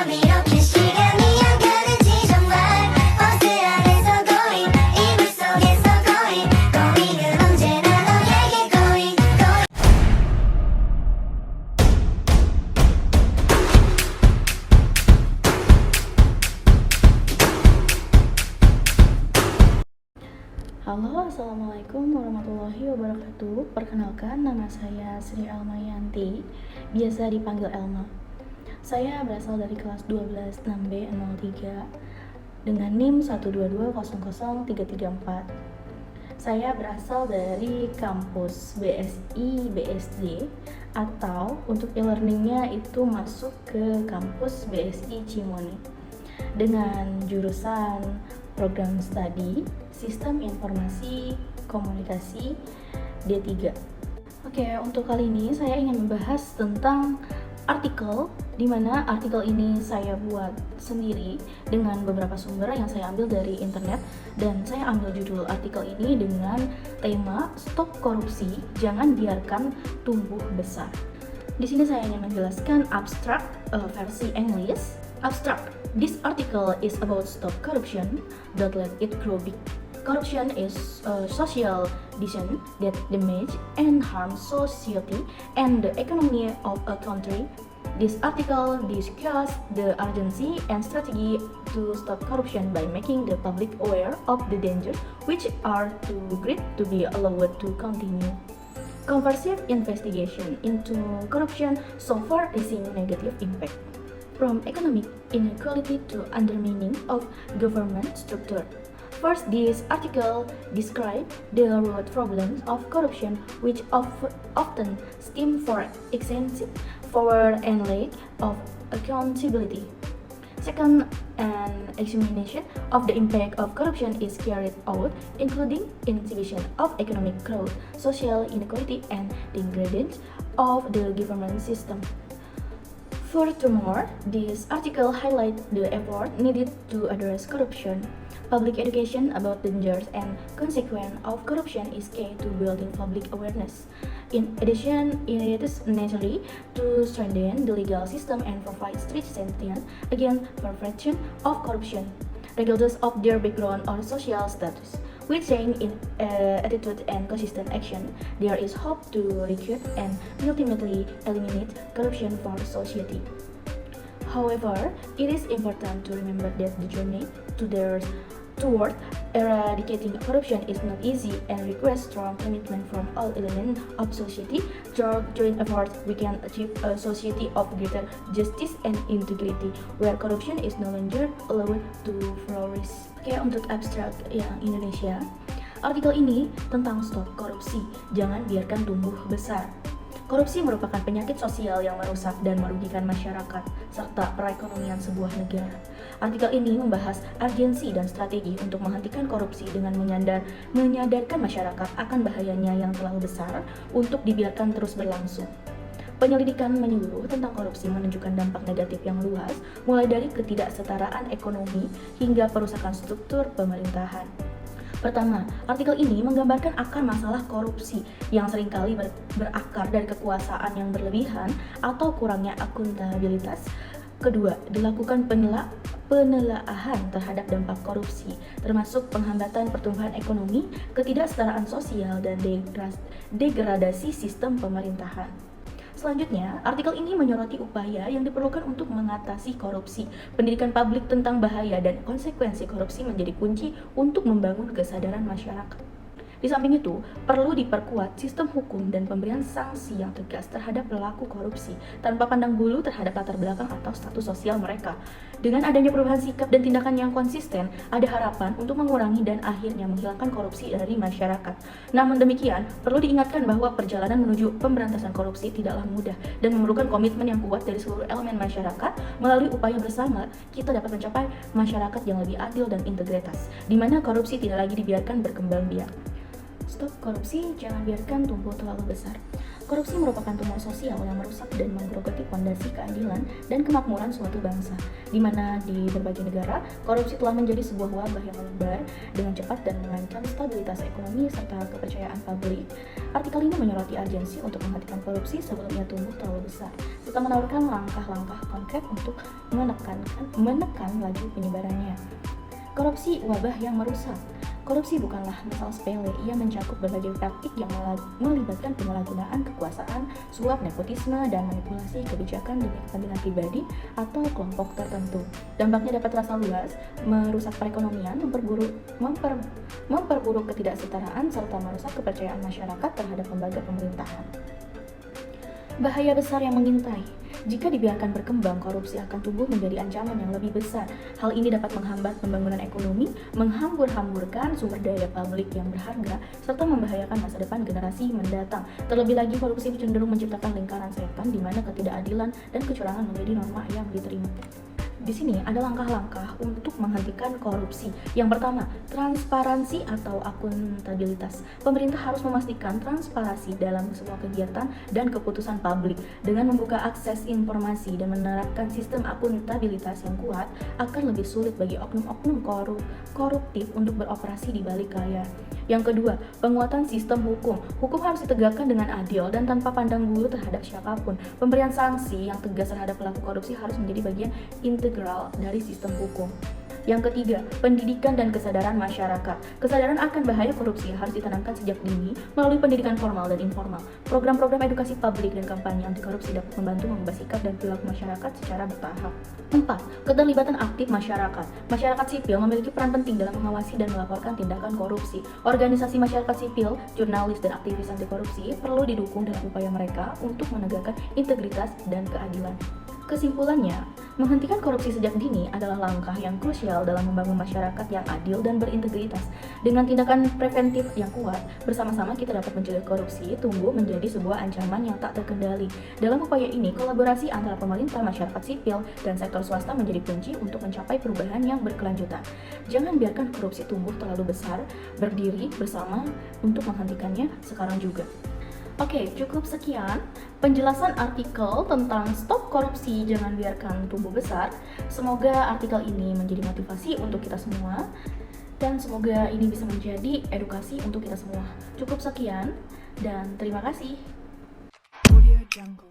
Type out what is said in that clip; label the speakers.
Speaker 1: 이렇게 시간이 안 가는지 정말 버스 안에서 going 이불 속에서 going 은 언제나 너에게 going
Speaker 2: Halo, assalamualaikum warahmatullahi wabarakatuh. Perkenalkan, nama saya Sri Almayanti, biasa dipanggil Elma. Saya berasal dari kelas 12 6B03 dengan NIM 122000334. Saya berasal dari kampus BSI BSD, atau untuk e-learningnya itu masuk ke kampus BSI Cimoni dengan jurusan program studi Sistem Informasi Komunikasi D3. Oke, untuk kali ini saya ingin membahas tentang artikel, di mana artikel ini saya buat sendiri dengan beberapa sumber yang saya ambil dari internet, dan saya ambil judul artikel ini dengan tema Stop Korupsi, Jangan Biarkan Tumbuh Besar. Di sini saya ingin menjelaskan abstrak versi English. Abstract. This article is about stop corruption, don't let it grow big. Corruption is a social disease that damage and harms society and the economy of a country. This article discusses the urgency and strategy to stop corruption by making the public aware of the dangers which are too great to be allowed to continue. Comprehensive investigation into corruption so far is seeing negative impact, from economic inequality to undermining of government structure. First, this article describes the root problems of corruption, which often stem from excessive power and lack of accountability. Second, an examination of the impact of corruption is carried out, including inhibition of economic growth, social inequality, and degradation of the government system. Furthermore, this article highlights the effort needed to address corruption. Public education about dangers and consequences of corruption is key to building public awareness. In addition, it is necessary to strengthen the legal system and provide strict sanctions against perpetration of corruption, regardless of their background or social status. With change in attitude and consistent action, there is hope to recruit and ultimately eliminate corruption from society. However, it is important to remember that the journey toward eradicating corruption is not easy and requires strong commitment from all elements of society. Through joint efforts, we can achieve a society of greater justice and integrity, where corruption is no longer allowed to flourish. Oke, untuk abstrak yang Indonesia, artikel ini tentang stop korupsi, jangan biarkan tumbuh besar. Korupsi merupakan penyakit sosial yang merusak dan merugikan masyarakat serta perekonomian sebuah negara. Artikel ini membahas urgensi dan strategi untuk menghentikan korupsi dengan menyadarkan masyarakat akan bahayanya yang terlalu besar untuk dibiarkan terus berlangsung. Penyelidikan menyeluruh tentang korupsi menunjukkan dampak negatif yang luas, mulai dari ketidaksetaraan ekonomi hingga perusakan struktur pemerintahan. Pertama, artikel ini menggambarkan akar masalah korupsi yang seringkali berakar dari kekuasaan yang berlebihan atau kurangnya akuntabilitas. Kedua, dilakukan penelaahan terhadap dampak korupsi, termasuk penghambatan pertumbuhan ekonomi, ketidaksetaraan sosial, dan degradasi sistem pemerintahan. Selanjutnya, artikel ini menyoroti upaya yang diperlukan untuk mengatasi korupsi. Pendidikan publik tentang bahaya dan konsekuensi korupsi menjadi kunci untuk membangun kesadaran masyarakat. Di samping itu, perlu diperkuat sistem hukum dan pemberian sanksi yang tegas terhadap pelaku korupsi tanpa pandang bulu terhadap latar belakang atau status sosial mereka. Dengan adanya perubahan sikap dan tindakan yang konsisten, ada harapan untuk mengurangi dan akhirnya menghilangkan korupsi dari masyarakat. Namun demikian, perlu diingatkan bahwa perjalanan menuju pemberantasan korupsi tidaklah mudah dan memerlukan komitmen yang kuat dari seluruh elemen masyarakat. Melalui upaya bersama, kita dapat mencapai masyarakat yang lebih adil dan integritas, di mana korupsi tidak lagi dibiarkan berkembang biak. Stop korupsi, jangan biarkan tumbuh terlalu besar. Korupsi merupakan tumor sosial yang merusak dan menggerogoti fondasi keadilan dan kemakmuran suatu bangsa, di mana di berbagai negara, korupsi telah menjadi sebuah wabah yang melebar dengan cepat dan mengancam stabilitas ekonomi serta kepercayaan publik. Artikel ini menyoroti urgensi untuk menghentikan korupsi sebelum ia tumbuh terlalu besar, serta menawarkan langkah-langkah konkret untuk menekan laju penyebarannya. Korupsi wabah yang merusak. Korupsi bukanlah masalah sepele, ia mencakup berbagai praktik yang melibatkan penyalahgunaan kekuasaan, suap, nepotisme, dan manipulasi kebijakan demi kepentingan pribadi atau kelompok tertentu. Dampaknya dapat terasa luas, merusak perekonomian, memperburuk ketidaksetaraan, serta merusak kepercayaan masyarakat terhadap lembaga pemerintahan. Bahaya besar yang mengintai. Jika dibiarkan berkembang, korupsi akan tumbuh menjadi ancaman yang lebih besar. Hal ini dapat menghambat pembangunan ekonomi, menghambur-hamburkan sumber daya publik yang berharga, serta membahayakan masa depan generasi mendatang. Terlebih lagi, korupsi cenderung menciptakan lingkaran setan di mana ketidakadilan dan kecurangan menjadi norma yang diterima. Di sini ada langkah-langkah untuk menghentikan korupsi. Yang pertama, transparansi atau akuntabilitas. Pemerintah harus memastikan transparansi dalam semua kegiatan dan keputusan publik. Dengan membuka akses informasi dan menerapkan sistem akuntabilitas yang kuat, akan lebih sulit bagi oknum-oknum koruptif untuk beroperasi di balik layar. Yang kedua, penguatan sistem hukum. Hukum harus ditegakkan dengan adil dan tanpa pandang bulu terhadap siapapun. Pemberian sanksi yang tegas terhadap pelaku korupsi harus menjadi bagian integral dari sistem hukum. Yang ketiga, pendidikan dan kesadaran masyarakat. Kesadaran akan bahaya korupsi harus ditanamkan sejak dini melalui pendidikan formal dan informal. Program-program edukasi publik dan kampanye anti korupsi dapat membantu mengubah sikap dan perilaku masyarakat secara bertahap. 4. Keterlibatan aktif masyarakat. Masyarakat sipil memiliki peran penting dalam mengawasi dan melaporkan tindakan korupsi. Organisasi masyarakat sipil, jurnalis, dan aktivis anti korupsi perlu didukung dalam upaya mereka untuk menegakkan integritas dan keadilan. Kesimpulannya, menghentikan korupsi sejak dini adalah langkah yang krusial dalam membangun masyarakat yang adil dan berintegritas. Dengan tindakan preventif yang kuat, bersama-sama kita dapat mencegah korupsi tumbuh menjadi sebuah ancaman yang tak terkendali. Dalam upaya ini, kolaborasi antara pemerintah, masyarakat sipil, dan sektor swasta menjadi kunci untuk mencapai perubahan yang berkelanjutan. Jangan biarkan korupsi tumbuh terlalu besar, berdiri bersama untuk menghentikannya sekarang juga. Oke, cukup sekian penjelasan artikel tentang stop korupsi, jangan biarkan tumbuh besar. Semoga artikel ini menjadi motivasi untuk kita semua dan semoga ini bisa menjadi edukasi untuk kita semua. Cukup sekian dan terima kasih. Audio Jungle.